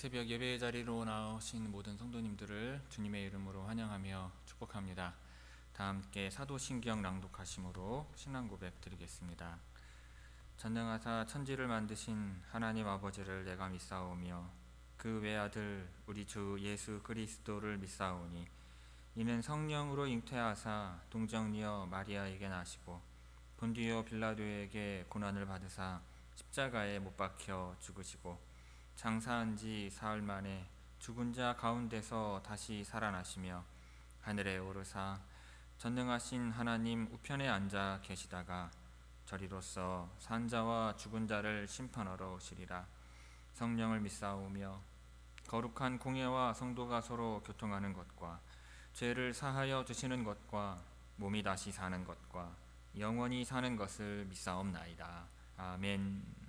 새벽 예배의 자리로 나오신 모든 성도님들을 주님의 이름으로 환영하며 축복합니다. 다 함께 사도신경 낭독하심으로 신앙 고백 드리겠습니다. 전능하사 천지를 만드신 하나님 아버지를 내가 믿사오며 그 외아들 우리 주 예수 그리스도를 믿사오니 이는 성령으로 잉태하사 동정녀 마리아에게 나시고 본디오 빌라도에게 고난을 받으사 십자가에 못 박혀 죽으시고 장사한 지 사흘 만에 죽은 자 가운데서 다시 살아나시며 하늘에 오르사 전능하신 하나님 우편에 앉아 계시다가 저리로서 산자와 죽은 자를 심판하러 오시리라. 성령을 믿사오며 거룩한 공예와 성도가 서로 교통하는 것과 죄를 사하여 주시는 것과 몸이 다시 사는 것과 영원히 사는 것을 믿사옵나이다. 아멘.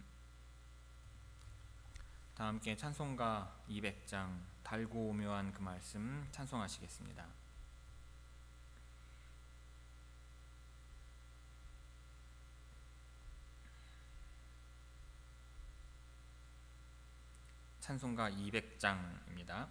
다 함께 찬송가 200장 달고 오묘한 그 말씀 찬송하시겠습니다. 찬송가 200장입니다.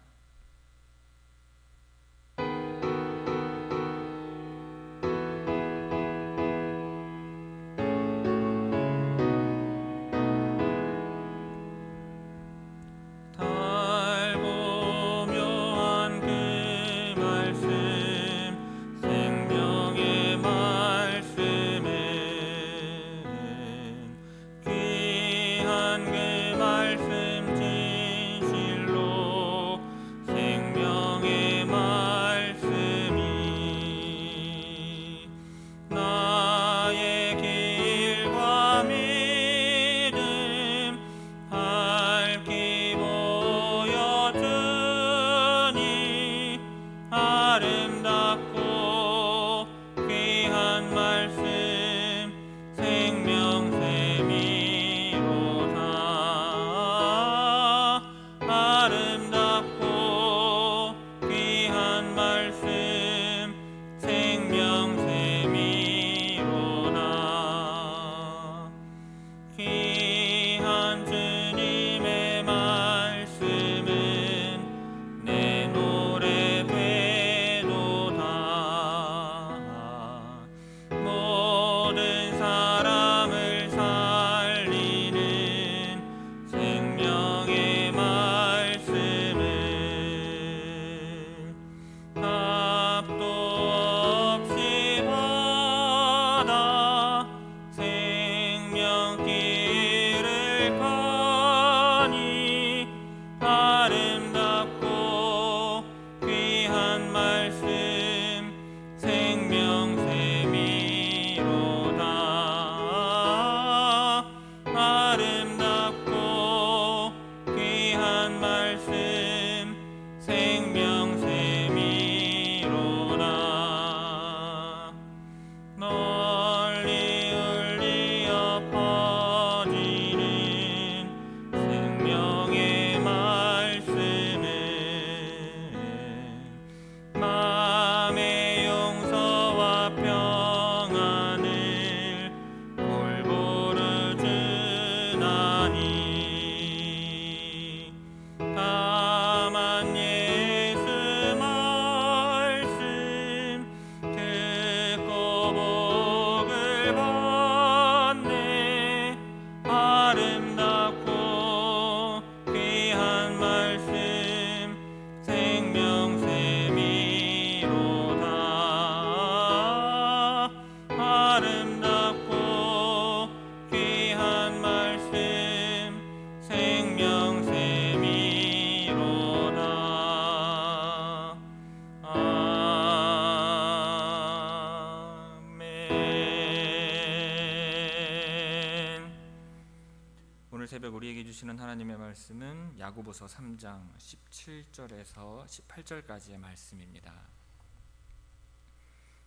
오늘 새벽 우리에게 주시는 하나님의 말씀은 야고보서 3장 17절에서 18절까지의 말씀입니다.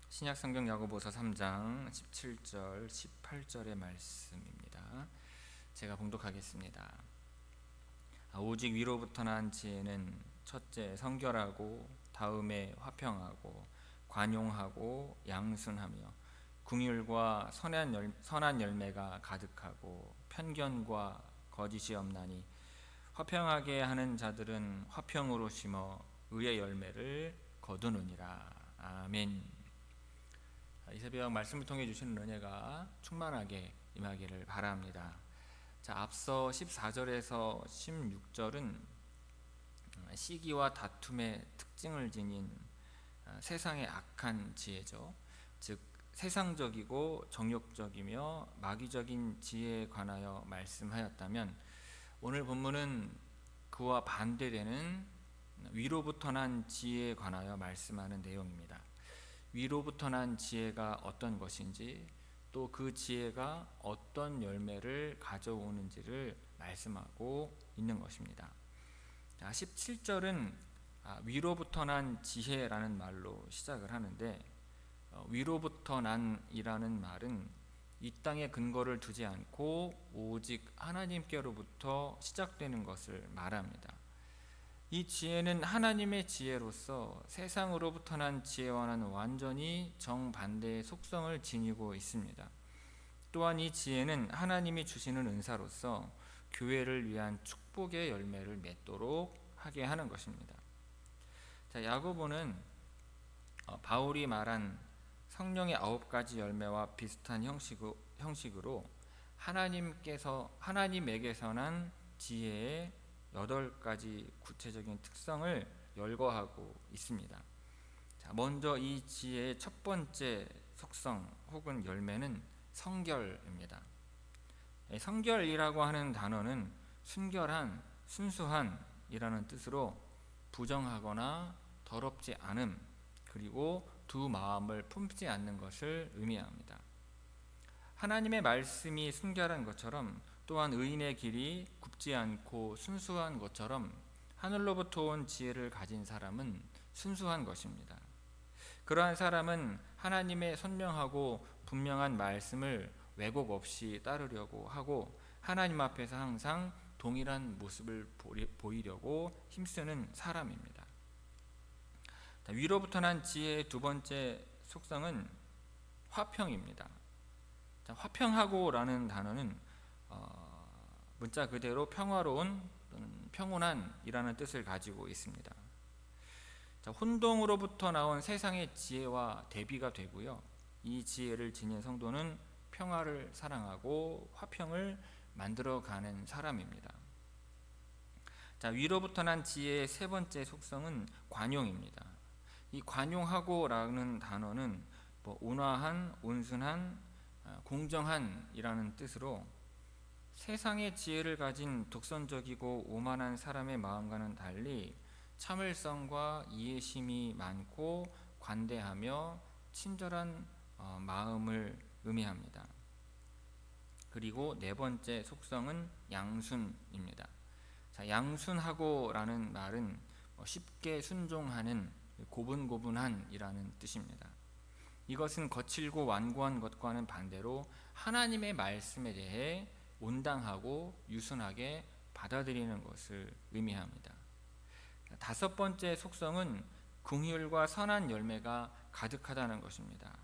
신약성경 야고보서 3장 17절 18절의 말씀입니다. 제가 봉독하겠습니다. 오직 위로부터 난 지혜는 첫째 성결하고 다음에 화평하고 관용하고 양순하며 긍휼과 선한 열매가 가득하고 편견과 거짓이 없나니 화평하게 하는 자들은 화평으로 심어 의의 열매를 거두느니라. 아멘. 이 새벽 말씀을 통해 주시는 은혜가 충만하게 임하기를 바랍니다. 자, 앞서 14절에서 16절은 시기와 다툼의 특징을 지닌 세상의 악한 지혜죠. 즉 세상적이고 정욕적이며 마귀적인 지혜에 관하여 말씀하였다면, 오늘 본문은 그와 반대되는 위로부터 난 지혜에 관하여 말씀하는 내용입니다. 위로부터 난 지혜가 어떤 것인지, 또 그 지혜가 어떤 열매를 가져오는지를 말씀하고 있는 것입니다. 17절은 위로부터 난 지혜라는 말로 시작을 하는데, 위로부터 난이라는 말은 이 땅에 근거를 두지 않고 오직 하나님께로부터 시작되는 것을 말합니다. 이 지혜는 하나님의 지혜로서 세상으로부터 난 지혜와는 완전히 정반대의 속성을 지니고 있습니다. 또한 이 지혜는 하나님이 주시는 은사로서 교회를 위한 축복의 열매를 맺도록 하게 하는 것입니다. 자, 야고보는 바울이 말한 성령의 9가지 열매와 비슷한 형식으로 하나님에게서 난 지혜의 8가지 구체적인 특성을 열거하고 있습니다. 자, 먼저 이 지혜의 첫 번째 속성 혹은 열매는 성결입니다. 성결이라고 하는 단어는 순결한, 순수한이라는 뜻으로 부정하거나 더럽지 않음, 그리고 두 마음을 품지 않는 것을 의미합니다. 하나님의 말씀이 순결한 것처럼, 또한 의인의 길이 굽지 않고 순수한 것처럼 하늘로부터 온 지혜를 가진 사람은 순수한 것입니다. 그러한 사람은 하나님의 선명하고 분명한 말씀을 왜곡 없이 따르려고 하고, 하나님 앞에서 항상 동일한 모습을 보이려고 힘쓰는 사람입니다. 위로부터 난 지혜의 두 번째 속성은 화평입니다. 화평하고라는 단어는 문자 그대로 평화로운 또는 평온한이라는 뜻을 가지고 있습니다. 혼동으로부터 나온 세상의 지혜와 대비가 되고요, 이 지혜를 지닌 성도는 평화를 사랑하고 화평을 만들어가는 사람입니다. 위로부터 난 지혜의 세 번째 속성은 관용입니다. 이 관용하고라는 단어는 온화한, 온순한, 공정한이라는 뜻으로 세상의 지혜를 가진 독선적이고 오만한 사람의 마음과는 달리 참을성과 이해심이 많고 관대하며 친절한 마음을 의미합니다. 그리고 네 번째 속성은 양순입니다. 양순하고라는 말은 쉽게 순종하는, 고분고분한이라는 뜻입니다. 이것은 거칠고 완고한 것과는 반대로 하나님의 말씀에 대해 온당하고 유순하게 받아들이는 것을 의미합니다. 다섯 번째 속성은 긍휼과 선한 열매가 가득하다는 것입니다.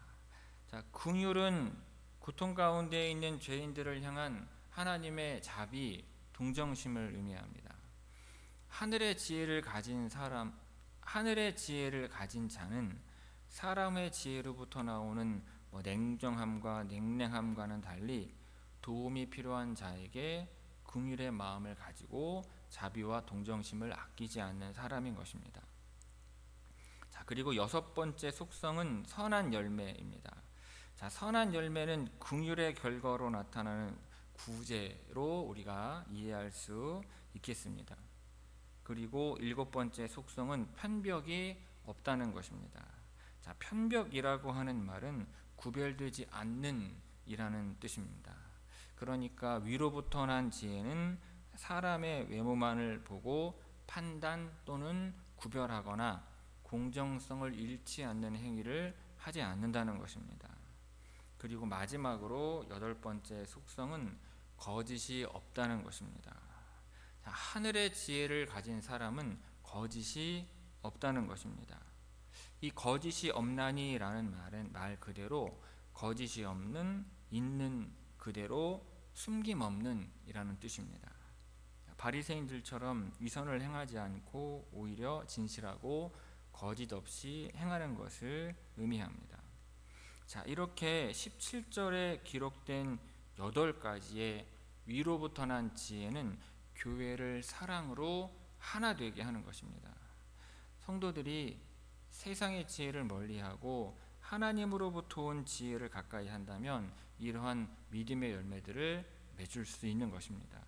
긍휼은 고통 가운데 있는 죄인들을 향한 하나님의 자비, 동정심을 의미합니다. 하늘의 지혜를 가진 자는 사람의 지혜로부터 나오는 냉정함과 냉랭함과는 달리 도움이 필요한 자에게 긍휼의 마음을 가지고 자비와 동정심을 아끼지 않는 사람인 것입니다. 그리고 여섯 번째 속성은 선한 열매입니다. 선한 열매는 긍휼의 결과로 나타나는 구제로 우리가 이해할 수 있겠습니다. 그리고 일곱 번째 속성은 편벽이 없다는 것입니다. 편벽이라고 하는 말은 구별되지 않는 이라는 뜻입니다. 그러니까 위로부터 난 지혜는 사람의 외모만을 보고 판단 또는 구별하거나 공정성을 잃지 않는 행위를 하지 않는다는 것입니다. 그리고 마지막으로 여덟 번째 속성은 거짓이 없다는 것입니다. 하늘의 지혜를 가진 사람은 거짓이 없다는 것입니다. 이 거짓이 없나니라는 말은 말 그대로 거짓이 없는, 있는 그대로 숨김없는 이라는 뜻입니다. 바리새인들처럼 위선을 행하지 않고 오히려 진실하고 거짓 없이 행하는 것을 의미합니다. 자, 이렇게 17절에 기록된 8가지의 위로부터 난 지혜는 교회를 사랑으로 하나 되게 하는 것입니다. 성도들이 세상의 지혜를 멀리하고 하나님으로부터 온 지혜를 가까이 한다면 이러한 믿음의 열매들을 맺을 수 있는 것입니다.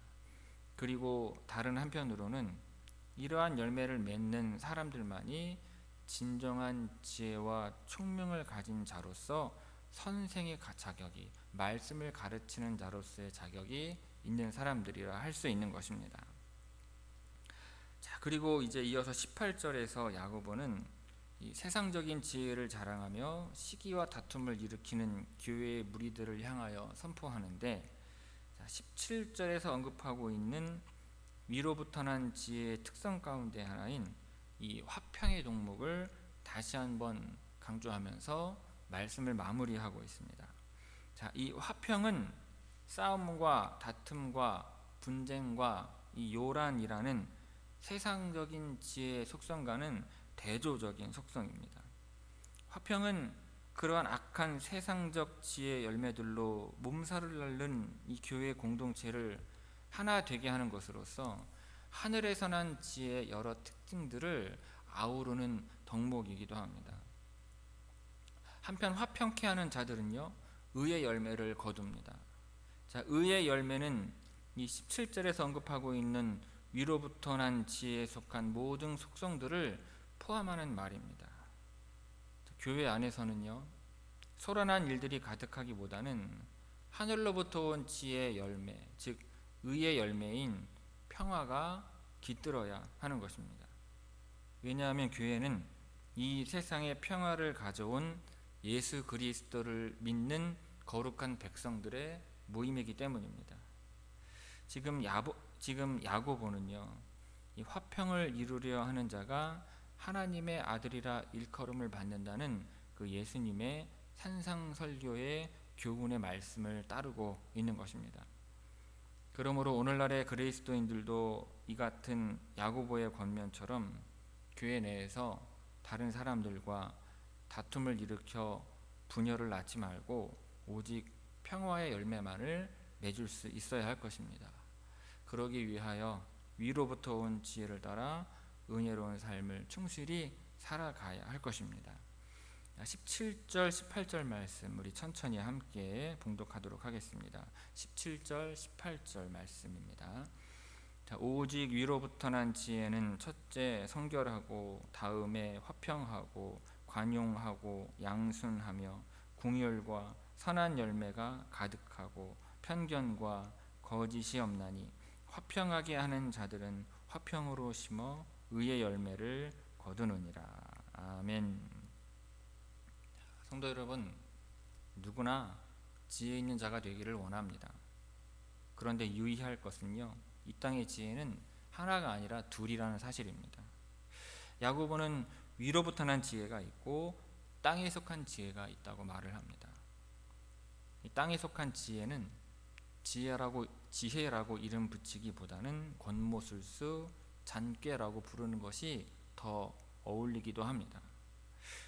그리고 다른 한편으로는 이러한 열매를 맺는 사람들만이 진정한 지혜와 총명을 가진 자로서 선생의 자격이, 말씀을 가르치는 자로서의 자격이 있는 사람들이라 할 수 있는 것입니다. 자, 그리고 이제 이어서 18절에서 야고보는 이 세상적인 지혜를 자랑하며 시기와 다툼을 일으키는 교회의 무리들을 향하여 선포하는데, 17절에서 언급하고 있는 위로부터 난 지혜의 특성 가운데 하나인 이 화평의 동목을 다시 한번 강조하면서 말씀을 마무리하고 있습니다. 자, 이 화평은 싸움과 다툼과 분쟁과 이 요란이라는 세상적인 지혜의 속성과는 대조적인 속성입니다. 화평은 그러한 악한 세상적 지혜의 열매들로 몸살을 앓는 이 교회 공동체를 하나 되게 하는 것으로서 하늘에서 난 지혜의 여러 특징들을 아우르는 덕목이기도 합니다. 한편 화평케 하는 자들은요, 의의 열매를 거둡니다. 자, 의의 열매는 이 17절에서 언급하고 있는 위로부터 난 지혜에 속한 모든 속성들을 포함하는 말입니다. 교회 안에서는요, 소란한 일들이 가득하기보다는 하늘로부터 온 지혜의 열매, 즉 의의 열매인 평화가 깃들어야 하는 것입니다. 왜냐하면 교회는 이 세상의 평화를 가져온 예수 그리스도를 믿는 거룩한 백성들의 모임이기 때문입니다. 지금 야고보는요, 이 화평을 이루려 하는 자가 하나님의 아들이라 일컬음을 받는다는 그 예수님의 산상설교의 교훈의 말씀을 따르고 있는 것입니다. 그러므로 오늘날의 그리스도인들도 이 같은 야고보의 권면처럼 교회 내에서 다른 사람들과 다툼을 일으켜 분열을 낳지 말고 오직 평화의 열매만을 맺을 수 있어야 할 것입니다. 그러기 위하여 위로부터 온 지혜를 따라 은혜로운 삶을 충실히 살아가야 할 것입니다. 17절, 18절 말씀 우리 천천히 함께 봉독하도록 하겠습니다. 17절, 18절 말씀입니다. 자, 오직 위로부터 난 지혜는 첫째 성결하고 다음에 화평하고 관용하고 양순하며 궁율과 선한 열매가 가득하고 편견과 거짓이 없나니 화평하게 하는 자들은 화평으로 심어 의의 열매를 거두느니라. 아멘. 성도 여러분, 누구나 지혜 있는 자가 되기를 원합니다. 그런데 유의할 것은요, 이 땅의 지혜는 하나가 아니라 둘이라는 사실입니다. 야고보는 위로부터 난 지혜가 있고 땅에 속한 지혜가 있다고 말을 합니다. 이 땅에 속한 지혜는 지혜라고 이름 붙이기보다는 권모술수, 잔꾀라고 부르는 것이 더 어울리기도 합니다.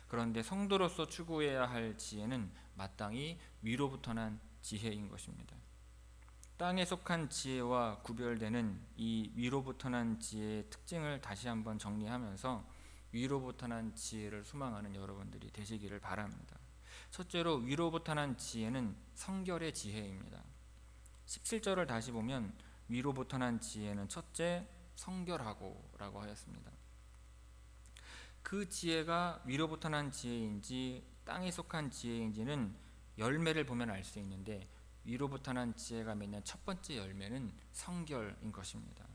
그런데 성도로서 추구해야 할 지혜는 마땅히 위로부터 난 지혜인 것입니다. 땅에 속한 지혜와 구별되는 이 위로부터 난 지혜의 특징을 다시 한번 정리하면서 위로부터 난 지혜를 소망하는 여러분들이 되시기를 바랍니다. 첫째로 위로부터 난 지혜는 성결의 지혜입니다. 17절을 다시 보면 위로부터 난 지혜는 첫째 성결하고 라고 하였습니다. 그 지혜가 위로부터 난 지혜인지 땅에 속한 지혜인지는 열매를 보면 알 수 있는데, 위로부터 난 지혜가 맺는 첫 번째 열매는 성결인 것입니다.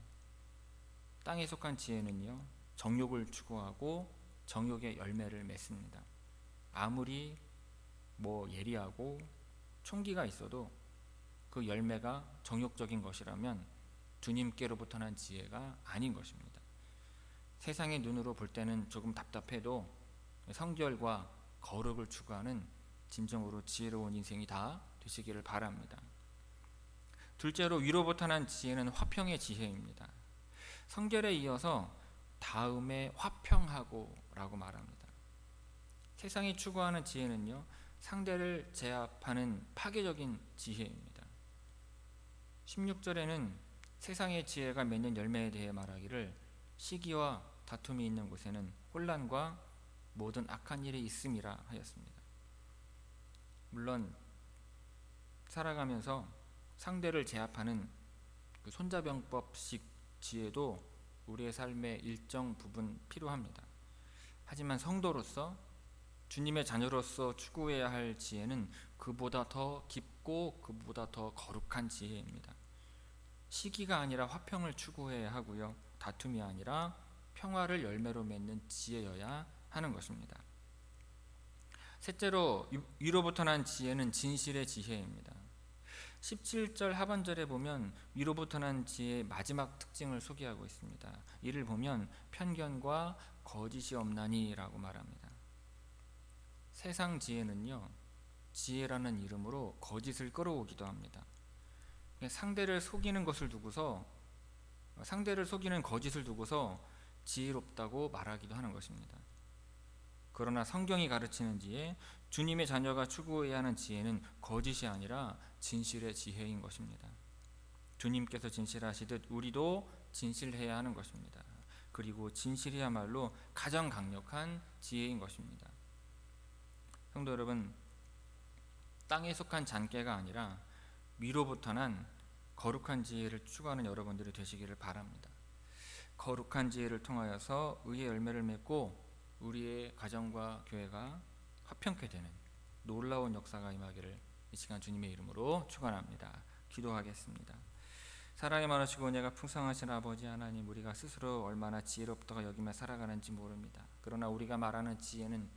땅에 속한 지혜는요, 정욕을 추구하고 정욕의 열매를 맺습니다. 아무리 예리하고 총기가 있어도 그 열매가 정욕적인 것이라면 주님께로부터 난 지혜가 아닌 것입니다. 세상의 눈으로 볼 때는 조금 답답해도 성결과 거룩을 추구하는 진정으로 지혜로운 인생이 다 되시기를 바랍니다. 둘째로 위로부터 난 지혜는 화평의 지혜입니다. 성결에 이어서 다음에 화평하고 라고 말합니다. 세상이 추구하는 지혜는요, 상대를 제압하는 파괴적인 지혜입니다. 16절에는 세상의 지혜가 맺는 열매에 대해 말하기를 시기와 다툼이 있는 곳에는 혼란과 모든 악한 일이 있음이라 하였습니다. 물론 살아가면서 상대를 제압하는 그 손자병법식 지혜도 우리의 삶의 일정 부분 필요합니다. 하지만 성도로서, 주님의 자녀로서 추구해야 할 지혜는 그보다 더 깊고 그보다 더 거룩한 지혜입니다. 시기가 아니라 화평을 추구해야 하고요, 다툼이 아니라 평화를 열매로 맺는 지혜여야 하는 것입니다. 셋째로, 위로부터 난 지혜는 진실의 지혜입니다. 17절 하반절에 보면 위로부터 난 지혜의 마지막 특징을 소개하고 있습니다. 이를 보면 편견과 거짓이 없나니 라고 말합니다. 세상 지혜는요, 지혜라는 이름으로 거짓을 끌어오기도 합니다. 상대를 속이는 거짓을 두고서 지혜롭다고 말하기도 하는 것입니다. 그러나 성경이 가르치는 지혜, 주님의 자녀가 추구해야 하는 지혜는 거짓이 아니라 진실의 지혜인 것입니다. 주님께서 진실하시듯 우리도 진실해야 하는 것입니다. 그리고 진실이야말로 가장 강력한 지혜인 것입니다. 성도 여러분, 땅에 속한 잔깨가 아니라 위로부터 난 거룩한 지혜를 추구하는 여러분들이 되시기를 바랍니다. 거룩한 지혜를 통하여서 의의 열매를 맺고 우리의 가정과 교회가 화평케 되는 놀라운 역사가 임하기를 이 시간 주님의 이름으로 축원합니다. 기도하겠습니다. 사랑이 많으시고 은혜가 풍성하신 아버지 하나님, 우리가 스스로 얼마나 지혜롭다고 여기며 살아가는지 모릅니다. 그러나 우리가 말하는 지혜는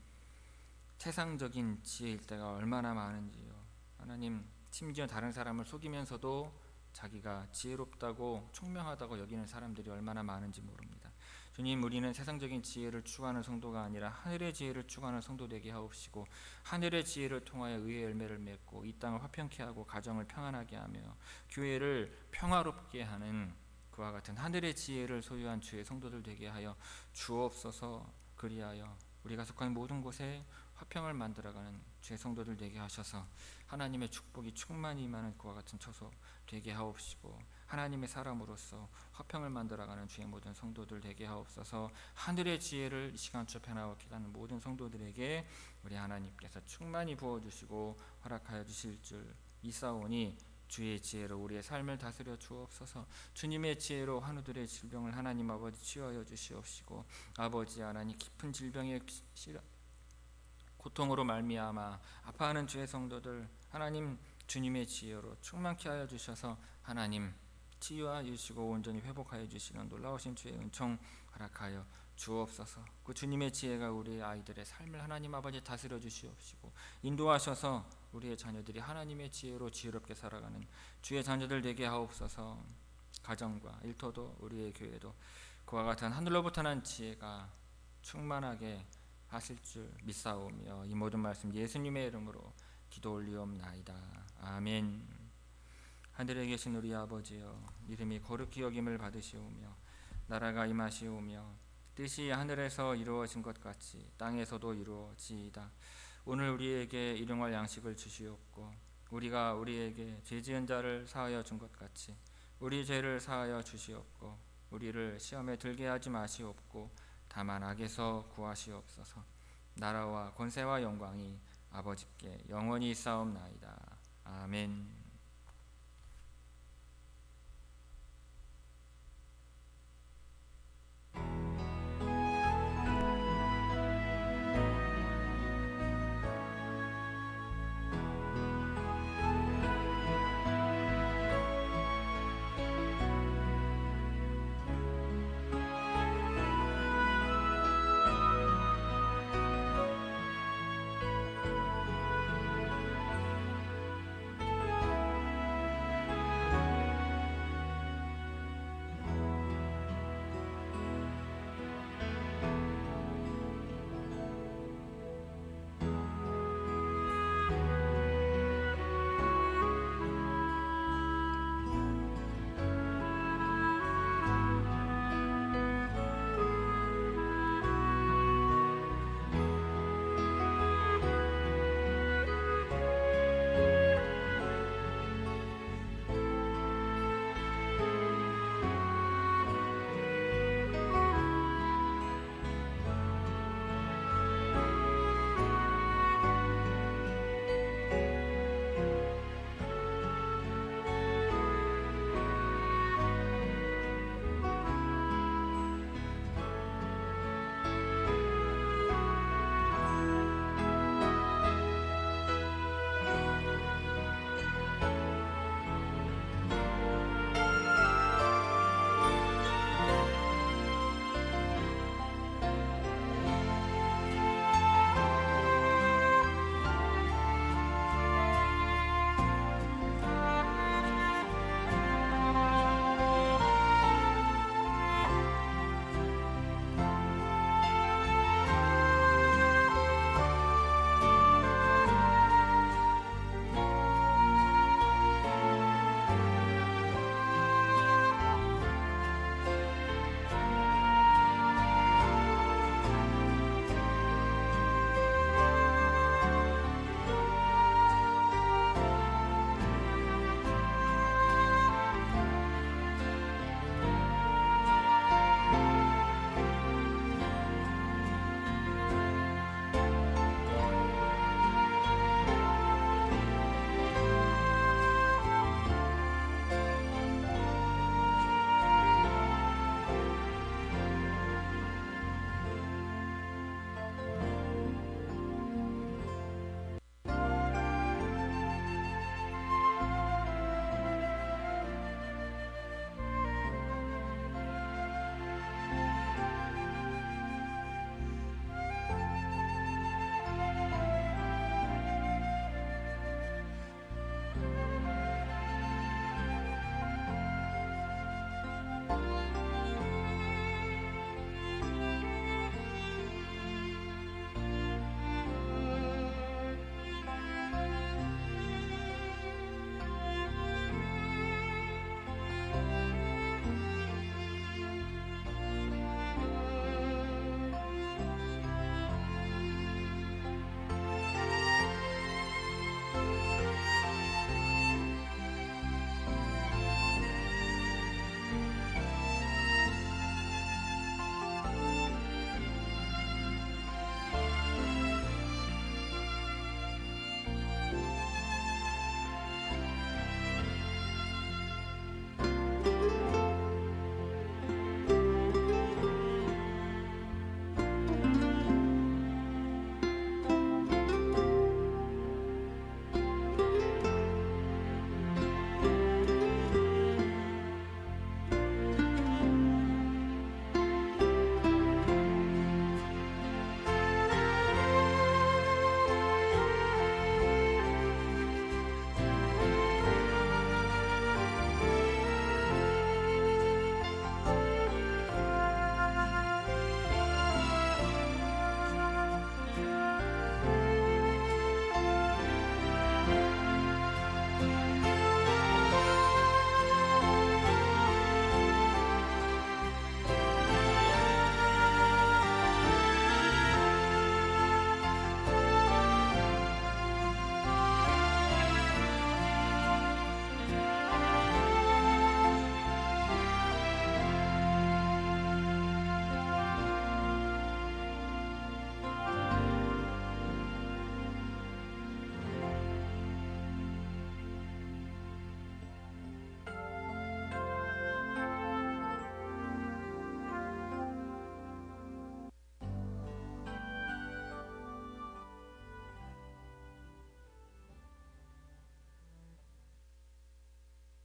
세상적인 지혜일 때가 얼마나 많은지요. 하나님, 심지어 다른 사람을 속이면서도 자기가 지혜롭다고 총명하다고 여기는 사람들이 얼마나 많은지 모릅니다. 주님, 우리는 세상적인 지혜를 추구하는 성도가 아니라 하늘의 지혜를 추구하는 성도 되게 하옵시고, 하늘의 지혜를 통하여 의의 열매를 맺고 이 땅을 화평케 하고 가정을 평안하게 하며 교회를 평화롭게 하는 그와 같은 하늘의 지혜를 소유한 주의 성도들 되게 하여 주옵소서. 그리하여 우리가 속한 모든 곳에 화평을 만들어가는 주의 성도들 되게 하셔서 하나님의 축복이 충만히 임하는 그와 같은 처소 되게 하옵시고, 하나님의 사람으로서 화평을 만들어가는 주의 모든 성도들 되게 하옵소서. 하늘의 지혜를 이 시간 접해나와 기도하는 모든 성도들에게 우리 하나님께서 충만히 부어주시고 허락하여 주실 줄 믿사오니 주의 지혜로 우리의 삶을 다스려 주옵소서. 주님의 지혜로 환우들의 질병을 하나님 아버지 치유하여 주시옵시고, 아버지 하나님 깊은 질병의 고통으로 말미암아 아파하는 주의 성도들 하나님 주님의 지혜로 충만케 하여 주셔서 하나님 치유하여 주시고 온전히 회복하여 주시는 놀라우신 주의 은총 허락하여 주옵소서. 그 주님의 지혜가 우리 아이들의 삶을 하나님 아버지 다스려 주시옵시고 인도하셔서 우리의 자녀들이 하나님의 지혜로 지혜롭게 살아가는 주의 자녀들 되게 하옵소서. 가정과 일터도 우리의 교회도 그와 같은 하늘로부터 난 지혜가 충만하게 하실 줄 믿사오며 이 모든 말씀 예수님의 이름으로 기도 올리옵나이다. 아멘. 하늘에 계신 우리 아버지여, 이름이 거룩히 여김을 받으시오며 나라가 임하시오며 뜻이 하늘에서 이루어진 것 같이 땅에서도 이루어지이다. 오늘 우리에게 일용할 양식을 주시옵고 우리가 우리에게 죄 지은 자를 사하여 준 것 같이 우리 죄를 사하여 주시옵고 우리를 시험에 들게 하지 마시옵고 다만 악에서 구하시옵소서. 나라와 권세와 영광이 아버지께 영원히 있사옵나이다. 아멘.